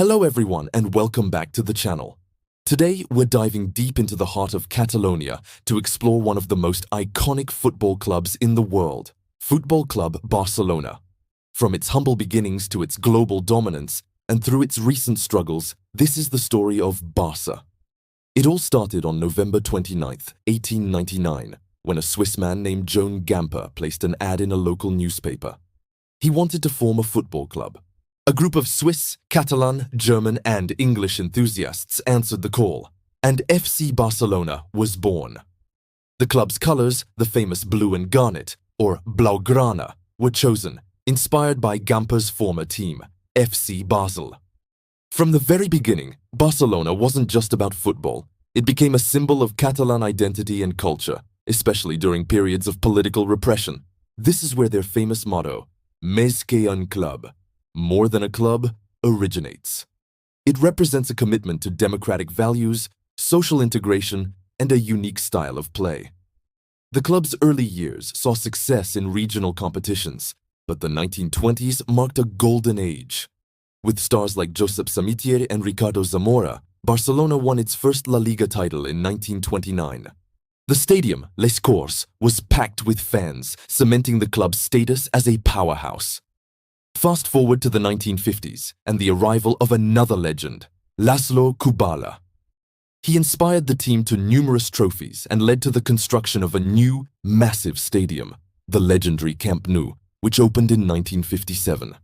Hello everyone and welcome back to the channel. Today we're diving deep into the heart of Catalonia to explore one of the most iconic football clubs in the world, Football Club Barcelona. From its humble beginnings to its global dominance and through its recent struggles, this is the story of Barça. It all started on November 29th, 1899, when a Swiss man named Joan Gamper placed an ad in a local newspaper. He wanted to form a football club. A group of Swiss, Catalan, German, and English enthusiasts answered the call, and FC Barcelona was born. The club's colors, the famous blue and garnet, or Blaugrana, were chosen, inspired by Gamper's former team, FC Basel. From the very beginning, Barcelona wasn't just about football. It became a symbol of Catalan identity and culture, especially during periods of political repression. This is where their famous motto, Més que un club, more than a club, originates. It represents a commitment to democratic values, social integration, and a unique style of play. The club's early years saw success in regional competitions, but the 1920s marked a golden age. With stars like Josep Samitier and Ricardo Zamora, Barcelona won its first La Liga title in 1929. The stadium, Les Corts, was packed with fans, cementing the club's status as a powerhouse. Fast forward to the 1950s and the arrival of another legend, Laszlo Kubala. He inspired the team to numerous trophies and led to the construction of a new, massive stadium, the legendary Camp Nou, which opened in 1957.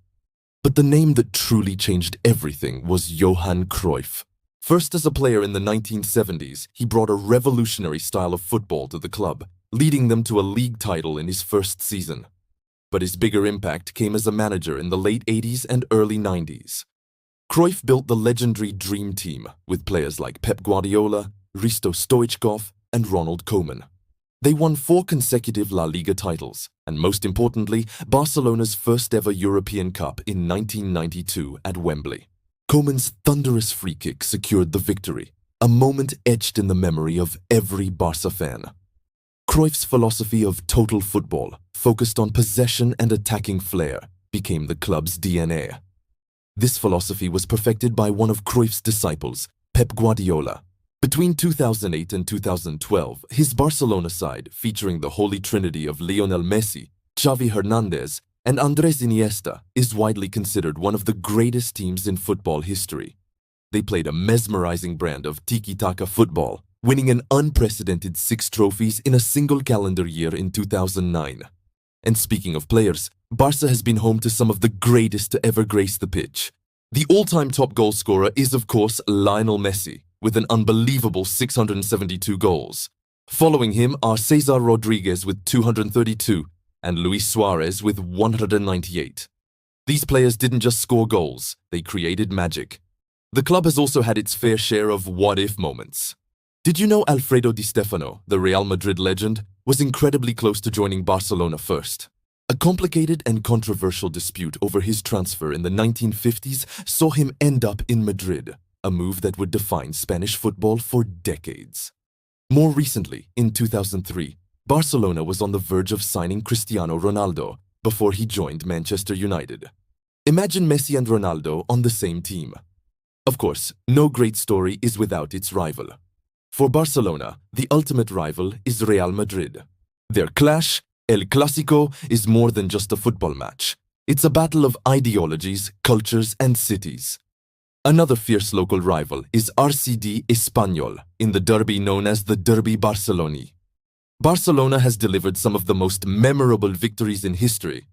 But the name that truly changed everything was Johan Cruyff. First as a player in the 1970s, he brought a revolutionary style of football to the club, leading them to a league title in his first season. But his bigger impact came as a manager in the late 80s and early 90s. Cruyff built the legendary Dream Team with players like Pep Guardiola, Risto Stoichkov, and Ronald Koeman. They won 4 consecutive La Liga titles, and most importantly, Barcelona's first ever European Cup in 1992 at Wembley. Koeman's thunderous free kick secured the victory, a moment etched in the memory of every Barça fan. Cruyff's philosophy of total football, focused on possession and attacking flair, became the club's DNA. This philosophy was perfected by one of Cruyff's disciples, Pep Guardiola. Between 2008 and 2012, his Barcelona side, featuring the holy trinity of Lionel Messi, Xavi Hernandez, and Andrés Iniesta, is widely considered one of the greatest teams in football history. They played a mesmerizing brand of tiki-taka football, winning an unprecedented 6 trophies in a single calendar year in 2009. And speaking of players, Barça has been home to some of the greatest to ever grace the pitch. The all-time top goal scorer is, of course, Lionel Messi, with an unbelievable 672 goals. Following him are Cesar Rodriguez with 232 and Luis Suarez with 198. These players didn't just score goals, they created magic. The club has also had its fair share of what-if moments. Did you know Alfredo Di Stefano, the Real Madrid legend, was incredibly close to joining Barcelona first? A complicated and controversial dispute over his transfer in the 1950s saw him end up in Madrid, a move that would define Spanish football for decades. More recently, in 2003, Barcelona was on the verge of signing Cristiano Ronaldo before he joined Manchester United. Imagine Messi and Ronaldo on the same team. Of course, no great story is without its rival. For Barcelona, the ultimate rival is Real Madrid. Their clash, El Clásico, is more than just a football match. It's a battle of ideologies, cultures, and cities. Another fierce local rival is RCD Espanyol in the derby known as the Derby Barceloní. Barcelona has delivered some of the most memorable victories in history.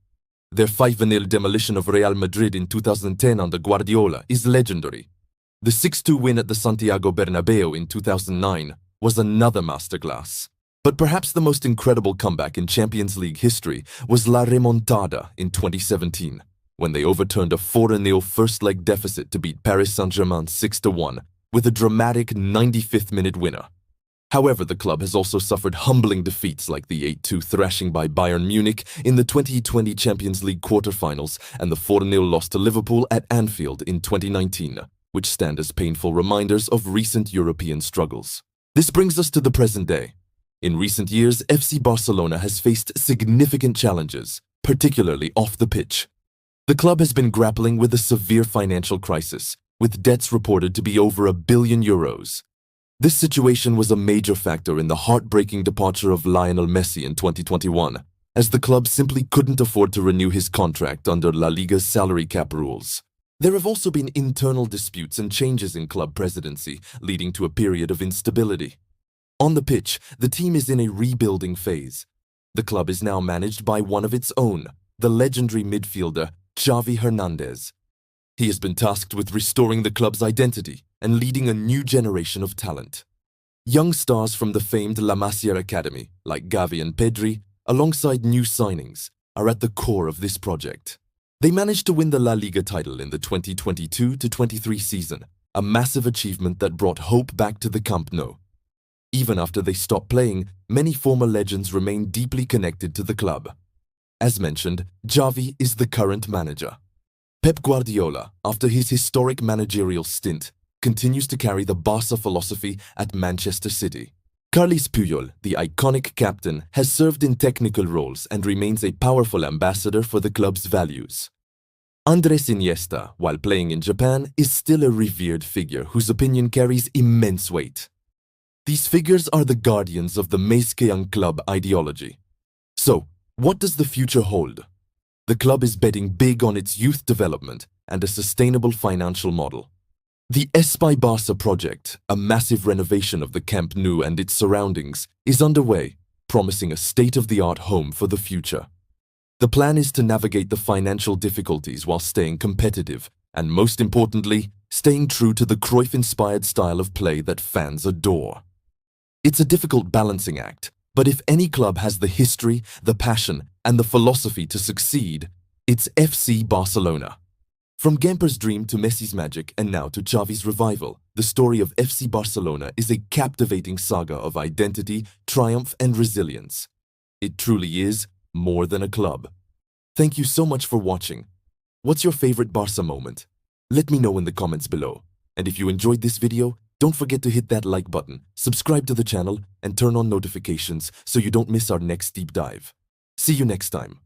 Their 5-0 demolition of Real Madrid in 2010 under Guardiola is legendary. The 6-2 win at the Santiago Bernabéu in 2009 was another masterclass. But perhaps the most incredible comeback in Champions League history was La Remontada in 2017, when they overturned a 4-0 first-leg deficit to beat Paris Saint-Germain 6-1 with a dramatic 95th minute winner. However, the club has also suffered humbling defeats like the 8-2 thrashing by Bayern Munich in the 2020 Champions League quarter-finals and the 4-0 loss to Liverpool at Anfield in 2019, which stand as painful reminders of recent European struggles. This brings us to the present day. In recent years, FC Barcelona has faced significant challenges, particularly off the pitch. The club has been grappling with a severe financial crisis, with debts reported to be over €1 billion. This situation was a major factor in the heartbreaking departure of Lionel Messi in 2021, as the club simply couldn't afford to renew his contract under La Liga's salary cap rules. There have also been internal disputes and changes in club presidency, leading to a period of instability. On the pitch, the team is in a rebuilding phase. The club is now managed by one of its own, the legendary midfielder Xavi Hernandez. He has been tasked with restoring the club's identity and leading a new generation of talent. Young stars from the famed La Masia Academy, like Gavi and Pedri, alongside new signings, are at the core of this project. They managed to win the La Liga title in the 2022-23 season, a massive achievement that brought hope back to the Camp Nou. Even after they stopped playing, many former legends remain deeply connected to the club. As mentioned, Xavi is the current manager. Pep Guardiola, after his historic managerial stint, continues to carry the Barça philosophy at Manchester City. Carles Puyol, the iconic captain, has served in technical roles and remains a powerful ambassador for the club's values. Andres Iniesta, while playing in Japan, is still a revered figure whose opinion carries immense weight. These figures are the guardians of the Meiskeang club ideology. So, what does the future hold? The club is betting big on its youth development and a sustainable financial model. The FC Barça project, a massive renovation of the Camp Nou and its surroundings, is underway, promising a state-of-the-art home for the future. The plan is to navigate the financial difficulties while staying competitive and, most importantly, staying true to the Cruyff-inspired style of play that fans adore. It's a difficult balancing act, but if any club has the history, the passion, and the philosophy to succeed, it's FC Barcelona. From Gamper's dream to Messi's magic and now to Xavi's revival, the story of FC Barcelona is a captivating saga of identity, triumph, and resilience. It truly is more than a club. Thank you so much for watching. What's your favorite Barça moment? Let me know in the comments below. And if you enjoyed this video, don't forget to hit that like button, subscribe to the channel, and turn on notifications so you don't miss our next deep dive. See you next time.